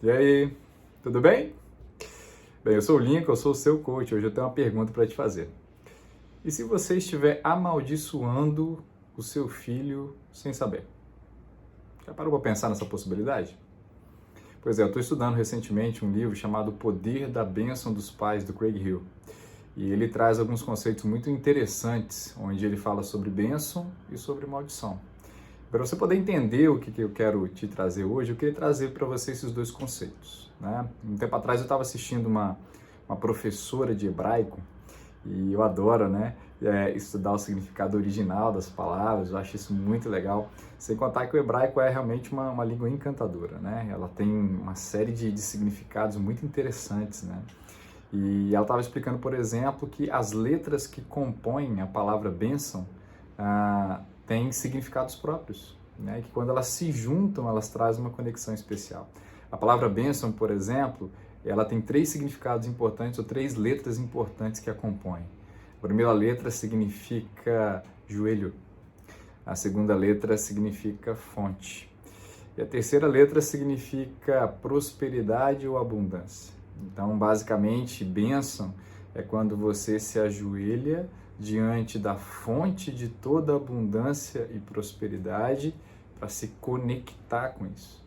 E aí, tudo bem? Bem, eu sou o Lincoln, eu sou o seu coach. Hoje eu tenho uma pergunta para te fazer. E se você estiver amaldiçoando o seu filho sem saber? Já parou para pensar nessa possibilidade? Pois é, eu estou estudando recentemente um livro chamado O Poder da Bênção dos Pais, do Craig Hill. E ele traz alguns conceitos muito interessantes, onde ele fala sobre bênção e sobre maldição. Para você poder entender o que eu quero te trazer hoje, eu queria trazer para você esses dois conceitos, né? Um tempo atrás eu estava assistindo uma professora de hebraico e eu adoro, né, estudar o significado original das palavras, eu acho isso muito legal. Sem contar que o hebraico é realmente uma língua encantadora, né? Ela tem uma série de significados muito interessantes, né? E ela estava explicando, por exemplo, que as letras que compõem a palavra bênção têm significados próprios, né? E que quando elas se juntam, elas trazem uma conexão especial. A palavra bênção, por exemplo, ela tem três significados importantes, ou três letras importantes que a compõem. A primeira letra significa joelho, a segunda letra significa fonte, e a terceira letra significa prosperidade ou abundância. Então, basicamente, bênção é quando você se ajoelha diante da fonte de toda abundância e prosperidade para se conectar com isso.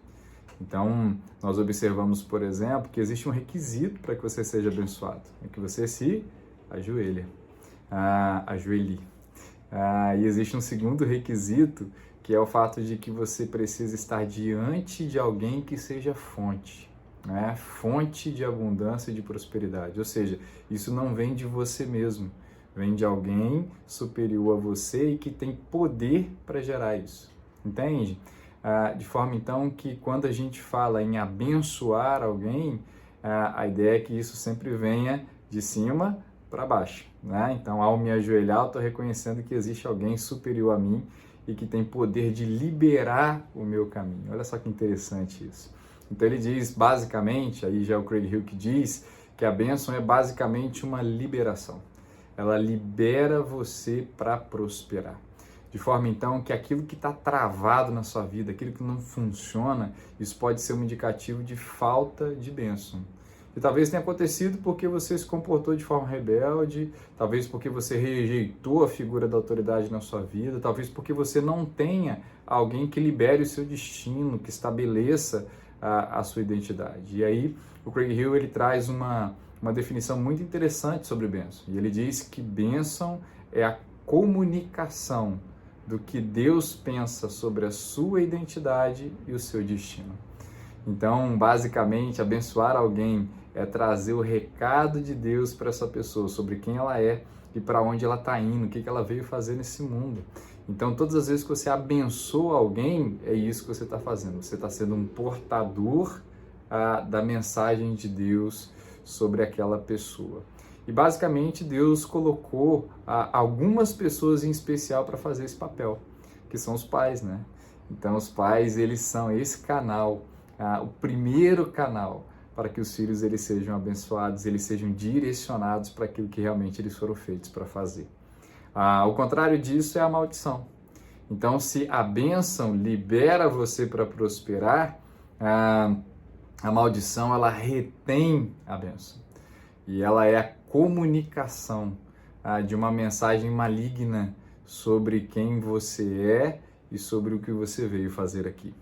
Então, nós observamos, por exemplo, que existe um requisito para que você seja abençoado, é que você se ajoelhe. E existe um segundo requisito, que é o fato de que você precisa estar diante de alguém que seja fonte, né? Fonte de abundância e de prosperidade. Ou seja, isso não vem de você mesmo, vem de alguém superior a você e que tem poder para gerar isso. Entende? De forma então que quando a gente fala em abençoar alguém, a ideia é que isso sempre venha de cima para baixo, né? Então, ao me ajoelhar, eu estou reconhecendo que existe alguém superior a mim e que tem poder de liberar o meu caminho. Olha só que interessante isso. Então, ele diz, basicamente, aí já é o Craig Hill que diz, que a bênção é basicamente uma liberação. Ela libera você para prosperar. De forma, então, que aquilo que está travado na sua vida, aquilo que não funciona, isso pode ser um indicativo de falta de bênção. E talvez tenha acontecido porque você se comportou de forma rebelde, talvez porque você rejeitou a figura da autoridade na sua vida, talvez porque você não tenha alguém que libere o seu destino, que estabeleça a sua identidade. E aí, o Craig Hill, ele traz uma definição muito interessante sobre bênção. E ele diz que bênção é a comunicação do que Deus pensa sobre a sua identidade e o seu destino. Então, basicamente, abençoar alguém é trazer o recado de Deus para essa pessoa, sobre quem ela é e para onde ela está indo, o que ela veio fazer nesse mundo. Então, todas as vezes que você abençoa alguém, é isso que você está fazendo. Você está sendo um portador da mensagem de Deus sobre aquela pessoa. E, basicamente, Deus colocou algumas pessoas em especial para fazer esse papel, que são os pais, né? Então, os pais, eles são esse canal, o primeiro canal para que os filhos eles sejam abençoados, eles sejam direcionados para aquilo que realmente eles foram feitos para fazer. O contrário disso é a maldição. Então, se a bênção libera você para prosperar, a maldição ela retém a bênção. E ela é a comunicação de uma mensagem maligna sobre quem você é e sobre o que você veio fazer aqui.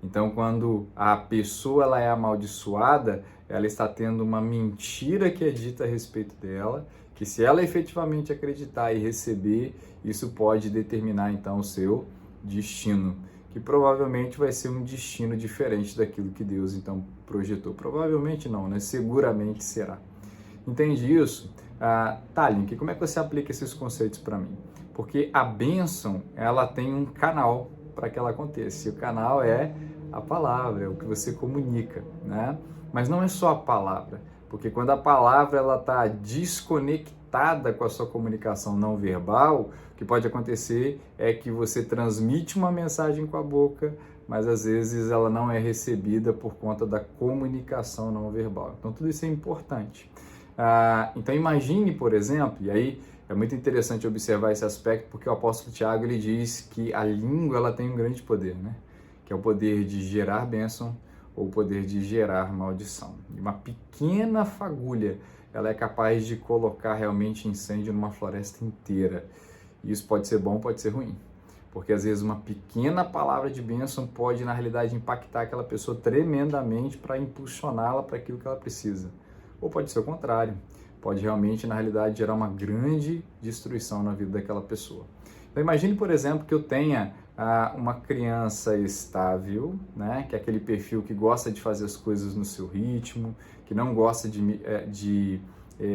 Então, quando a pessoa ela é amaldiçoada, ela está tendo uma mentira que é dita a respeito dela, que se ela efetivamente acreditar e receber, isso pode determinar então o seu destino, que provavelmente vai ser um destino diferente daquilo que Deus então projetou. Provavelmente não, né? Seguramente será. Entende isso? Link, como é que você aplica esses conceitos para mim? Porque a bênção, ela tem um canal para que ela aconteça. E o canal é a palavra, é o que você comunica, né? Mas não é só a palavra, porque quando a palavra ela está desconectada com a sua comunicação não verbal, o que pode acontecer é que você transmite uma mensagem com a boca, mas às vezes ela não é recebida por conta da comunicação não verbal. Então tudo isso é importante. Então imagine, por exemplo, e aí é muito interessante observar esse aspecto, porque o apóstolo Tiago ele diz que a língua ela tem um grande poder, né? Que é o poder de gerar bênção, ou o poder de gerar maldição. E uma pequena fagulha, ela é capaz de colocar realmente incêndio numa floresta inteira. E isso pode ser bom, pode ser ruim. Porque às vezes uma pequena palavra de bênção pode, na realidade, impactar aquela pessoa tremendamente para impulsioná-la para aquilo que ela precisa. Ou pode ser o contrário. Pode realmente, na realidade, gerar uma grande destruição na vida daquela pessoa. Então imagine, por exemplo, que eu tenha uma criança estável, né? Que é aquele perfil que gosta de fazer as coisas no seu ritmo, que não gosta de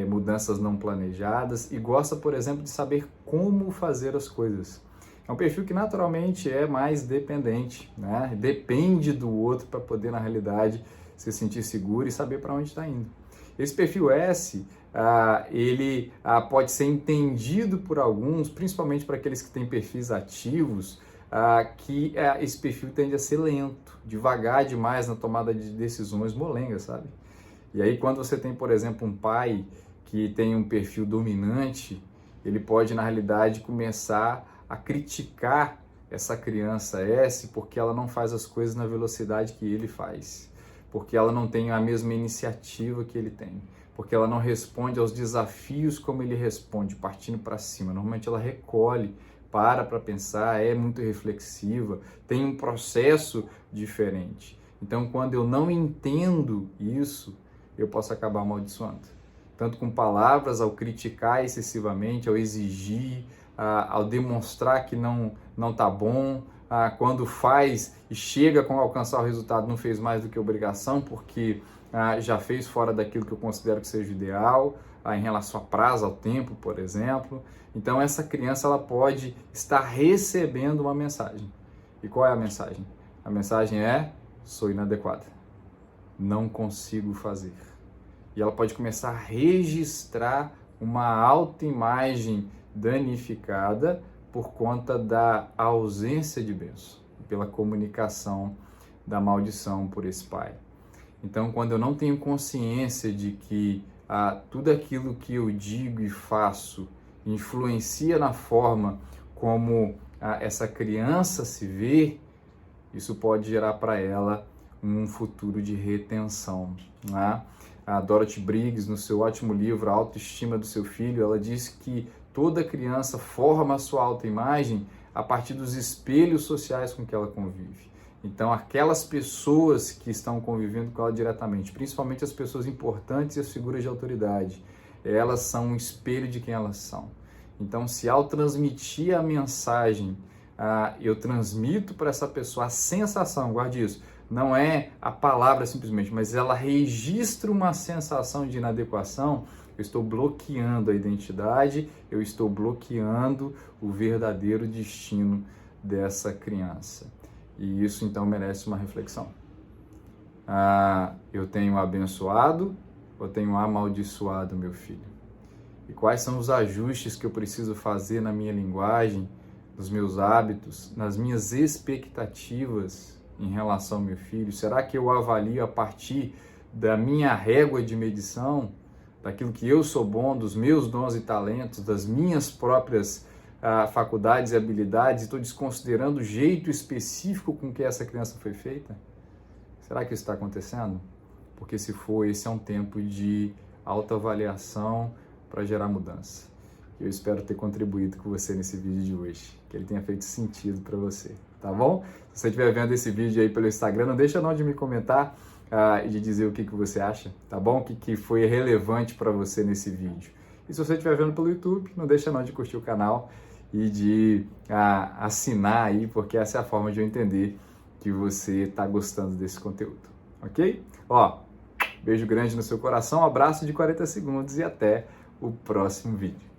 mudanças não planejadas e gosta, por exemplo, de saber como fazer as coisas. É um perfil que naturalmente é mais dependente, né? Depende do outro para poder, na realidade, se sentir seguro e saber para onde está indo. Esse perfil S, ele pode ser entendido por alguns, principalmente para aqueles que têm perfis ativos, que esse perfil tende a ser lento, devagar demais na tomada de decisões, molenga, sabe? E aí quando você tem, por exemplo, um pai que tem um perfil dominante, ele pode, na realidade, começar a criticar essa criança S porque ela não faz as coisas na velocidade que ele faz, porque ela não tem a mesma iniciativa que ele tem, porque ela não responde aos desafios como ele responde, partindo para cima. Normalmente ela recolhe, para pensar, é muito reflexiva, tem um processo diferente. Então, quando eu não entendo isso, eu posso acabar amaldiçoando. Tanto com palavras, ao criticar excessivamente, ao exigir, ao demonstrar que não está bom, quando faz e chega a alcançar o resultado, não fez mais do que obrigação, porque já fez fora daquilo que eu considero que seja o ideal, em relação a prazo, ao tempo, por exemplo. Então essa criança ela pode estar recebendo uma mensagem. E qual é a mensagem? A mensagem é: sou inadequada, não consigo fazer. E ela pode começar a registrar uma autoimagem danificada por conta da ausência de bênção, pela comunicação da maldição por esse pai. Então, quando eu não tenho consciência de que tudo aquilo que eu digo e faço influencia na forma como essa criança se vê, isso pode gerar para ela um futuro de retenção, né? A Dorothy Briggs, no seu ótimo livro A Autoestima do Seu Filho, ela diz que toda criança forma a sua autoimagem a partir dos espelhos sociais com que ela convive. Então, aquelas pessoas que estão convivendo com ela diretamente, principalmente as pessoas importantes e as figuras de autoridade, elas são um espelho de quem elas são. Então, se ao transmitir a mensagem, eu transmito para essa pessoa a sensação, guarde isso, não é a palavra simplesmente, mas ela registra uma sensação de inadequação, eu estou bloqueando a identidade, eu estou bloqueando o verdadeiro destino dessa criança. E isso então merece uma reflexão. Eu tenho abençoado ou tenho amaldiçoado meu filho? E quais são os ajustes que eu preciso fazer na minha linguagem, nos meus hábitos, nas minhas expectativas em relação ao meu filho? Será que eu avalio a partir da minha régua de medição, daquilo que eu sou bom, dos meus dons e talentos, das minhas próprias faculdades e habilidades, e estou desconsiderando o jeito específico com que essa criança foi feita? Será que isso está acontecendo? Porque se for, esse é um tempo de autoavaliação para gerar mudança. Eu espero ter contribuído com você nesse vídeo de hoje, que ele tenha feito sentido para você, tá bom? Se você estiver vendo esse vídeo aí pelo Instagram, não deixa não de me comentar e de dizer o que você acha, tá bom? O que foi relevante para você nesse vídeo. E se você estiver vendo pelo YouTube, não deixa não de curtir o canal e de assinar aí, porque essa é a forma de eu entender que você está gostando desse conteúdo, ok? Beijo grande no seu coração, um abraço de 40 segundos e até o próximo vídeo.